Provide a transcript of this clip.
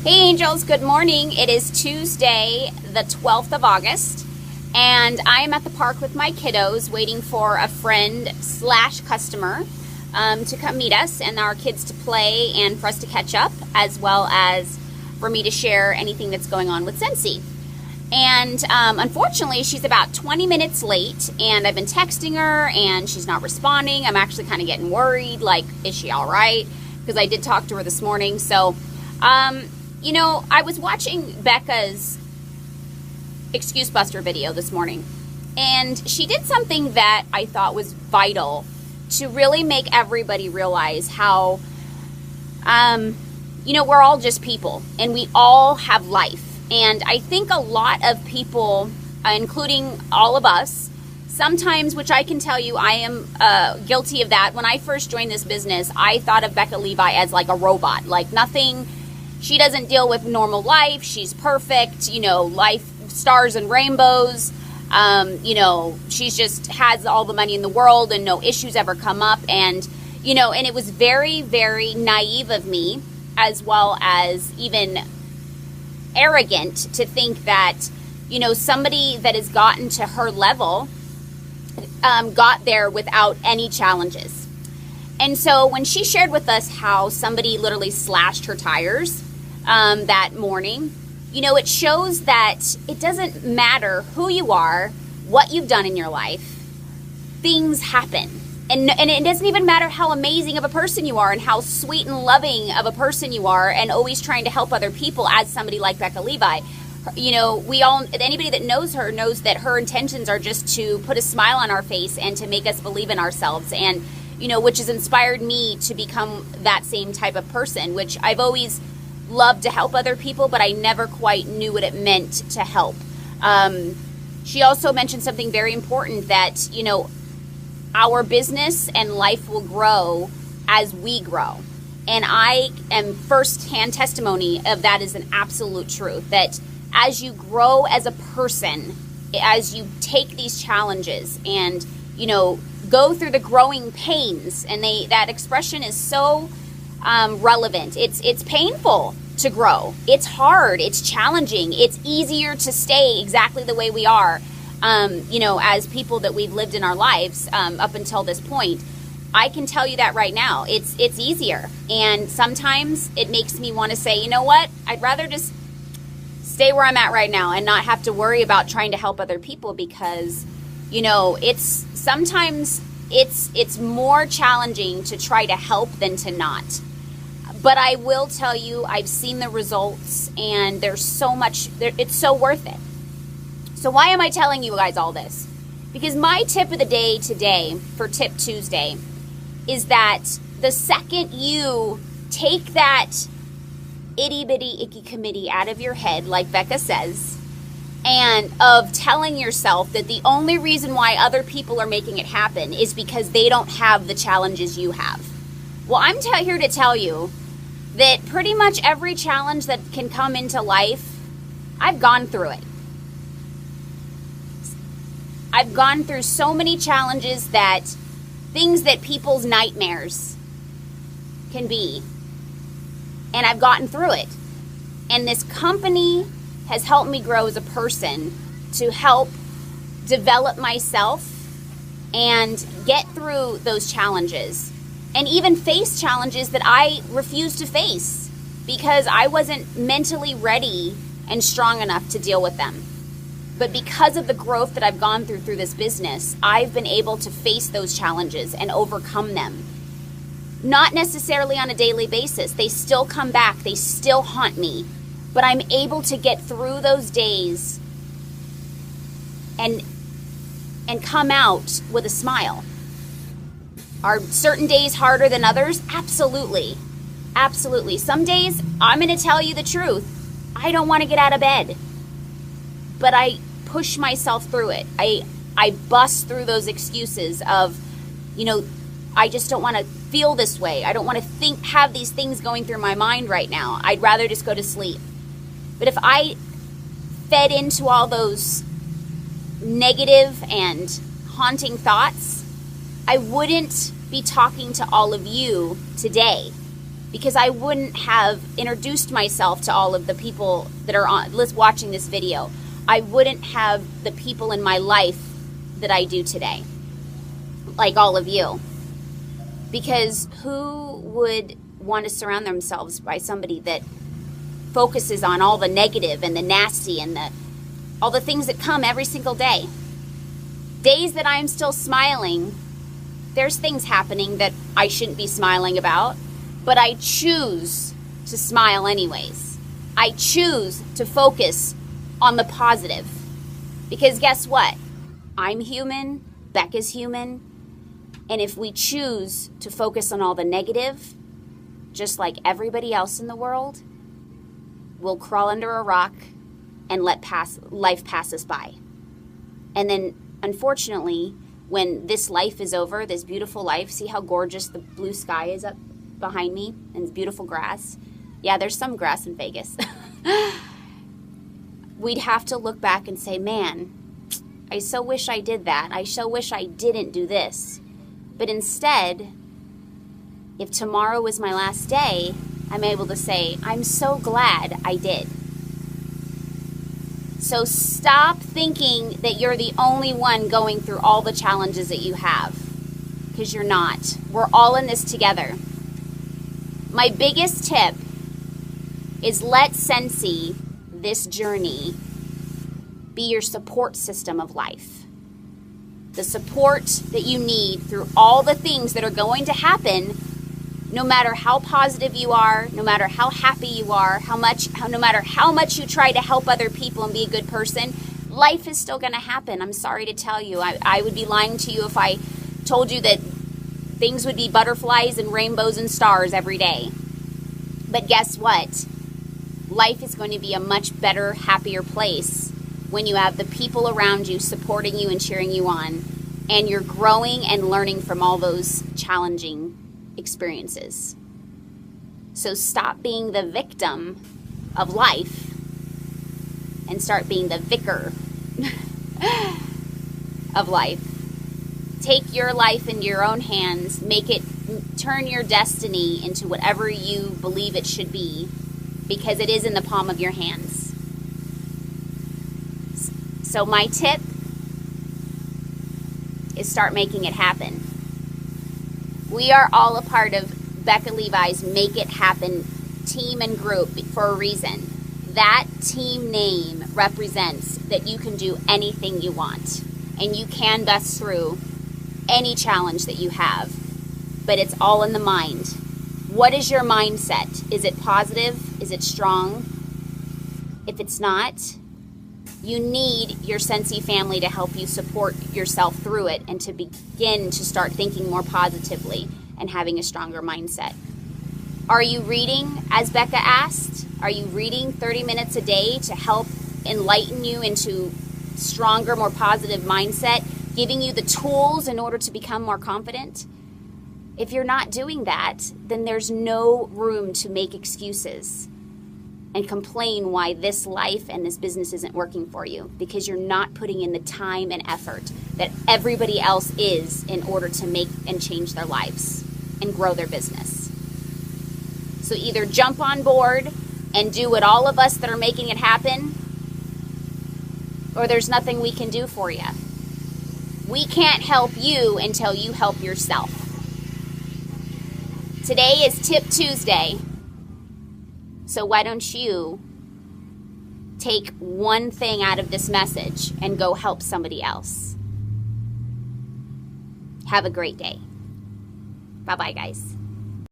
Hey angels, good morning. It is Tuesday, the 12th of August, and I am at the park with my kiddos waiting for a friend slash customer to come meet us and our kids to play and for us to catch up, as well as for me to share anything that's going on with Scentsy. And unfortunately, she's about 20 minutes late, and I've been texting her and she's not responding. I'm actually kind of getting worried, like, is she all right? Because I did talk to her this morning. So, you know, I was watching Becca's Excuse Buster video this morning, and she did something that I thought was vital to really make everybody realize how, you know, we're all just people, and we all have life. And I think a lot of people, including all of us, sometimes, which I can tell you, I am guilty of that. When I first joined this business, I thought of Becca Levi as like a robot, like nothing. She doesn't deal with normal life. She's perfect, you know, life, stars and rainbows. You know, she's just has all the money in the world and no issues ever come up. And, you know, and it was very, very naive of me, as well as even arrogant, to think that, you know, somebody that has gotten to her level got there without any challenges. And so when she shared with us how somebody literally slashed her tires that morning, you know, it shows that it doesn't matter who you are, what you've done in your life, things happen. And it doesn't even matter how amazing of a person you are and how sweet and loving of a person you are and always trying to help other people as somebody like Becca Levi. You know, anybody that knows her knows that her intentions are just to put a smile on our face and to make us believe in ourselves. And, you know, which has inspired me to become that same type of person, which I've always loved to help other people, but I never quite knew what it meant to help. She also mentioned something very important, that, you know, our business and life will grow as we grow. And I am first-hand testimony of that is an absolute truth, that as you grow as a person, as you take these challenges and, you know, go through the growing pains, and that expression is so relevant. It's painful to grow. It's hard. It's challenging. It's easier to stay exactly the way we are, you know, as people that we've lived in our lives up until this point. I can tell you that right now. It's easier. And sometimes it makes me want to say, you know what? I'd rather just stay where I'm at right now and not have to worry about trying to help other people, because, you know, sometimes it's more challenging to try to help than to not. But I will tell you, I've seen the results, and there's so much, it's so worth it. So why am I telling you guys all this? Because my tip of the day today, for Tip Tuesday, is that the second you take that itty bitty icky committee out of your head, like Becca says, and of telling yourself that the only reason why other people are making it happen is because they don't have the challenges you have. Well, I'm here to tell you that pretty much every challenge that can come into life, I've gone through it. I've gone through so many challenges, that things that people's nightmares can be, and I've gotten through it. And this company has helped me grow as a person, to help develop myself and get through those challenges, and even face challenges that I refused to face because I wasn't mentally ready and strong enough to deal with them. But because of the growth that I've gone through this business, I've been able to face those challenges and overcome them. Not necessarily on a daily basis. They still come back. They still haunt me. But I'm able to get through those days and come out with a smile. Are certain days harder than others? Absolutely. Absolutely. Some days, I'm going to tell you the truth, I don't want to get out of bed. But I push myself through it. I bust through those excuses of, you know, I just don't want to feel this way. I don't want to have these things going through my mind right now. I'd rather just go to sleep. But if I fed into all those negative and haunting thoughts, I wouldn't be talking to all of you today, because I wouldn't have introduced myself to all of the people that are watching this video. I wouldn't have the people in my life that I do today, like all of you. Because who would want to surround themselves by somebody that focuses on all the negative and the nasty and all the things that come every single day? Days that I'm still smiling, there's things happening that I shouldn't be smiling about, but I choose to smile anyways. I choose to focus on the positive. Because guess what? I'm human, Becca's human, and if we choose to focus on all the negative, just like everybody else in the world, we'll crawl under a rock and let life pass us by. And then, unfortunately, when this life is over, this beautiful life, see how gorgeous the blue sky is up behind me and it's beautiful grass? Yeah, there's some grass in Vegas. We'd have to look back and say, man, I so wish I did that. I so wish I didn't do this. But instead, if tomorrow was my last day, I'm able to say, I'm so glad I did. So stop thinking that you're the only one going through all the challenges that you have, because you're not. We're all in this together. My biggest tip is let Scentsy, this journey, be your support system of life. The support that you need through all the things that are going to happen, no matter how positive you are, no matter how happy you are, no matter how much you try to help other people and be a good person, life is still going to happen. I'm sorry to tell you. I would be lying to you if I told you that things would be butterflies and rainbows and stars every day. But guess what? Life is going to be a much better, happier place when you have the people around you supporting you and cheering you on, and you're growing and learning from all those challenging experiences. So stop being the victim of life and start being the vicar of life. Take your life into your own hands, turn your destiny into whatever you believe it should be, because it is in the palm of your hands. So my tip is start making it happen. We are all a part of Becca Levi's Make It Happen team and group for a reason. That team name represents that you can do anything you want, and you can bust through any challenge that you have, but it's all in the mind. What is your mindset? Is it positive? Is it strong? If it's not, you need your Scentsy family to help you support yourself through it and to begin to start thinking more positively and having a stronger mindset. Are you reading, as Becca asked? Are you reading 30 minutes a day to help enlighten you into stronger, more positive mindset, giving you the tools in order to become more confident? If you're not doing that, then there's no room to make excuses and complain why this life and this business isn't working for you, because you're not putting in the time and effort that everybody else is in order to make and change their lives and grow their business. So either jump on board and do what all of us that are making it happen, or there's nothing we can do for you. We can't help you until you help yourself. Today is Tip Tuesday. So why don't you take one thing out of this message and go help somebody else? Have a great day. Bye-bye, guys.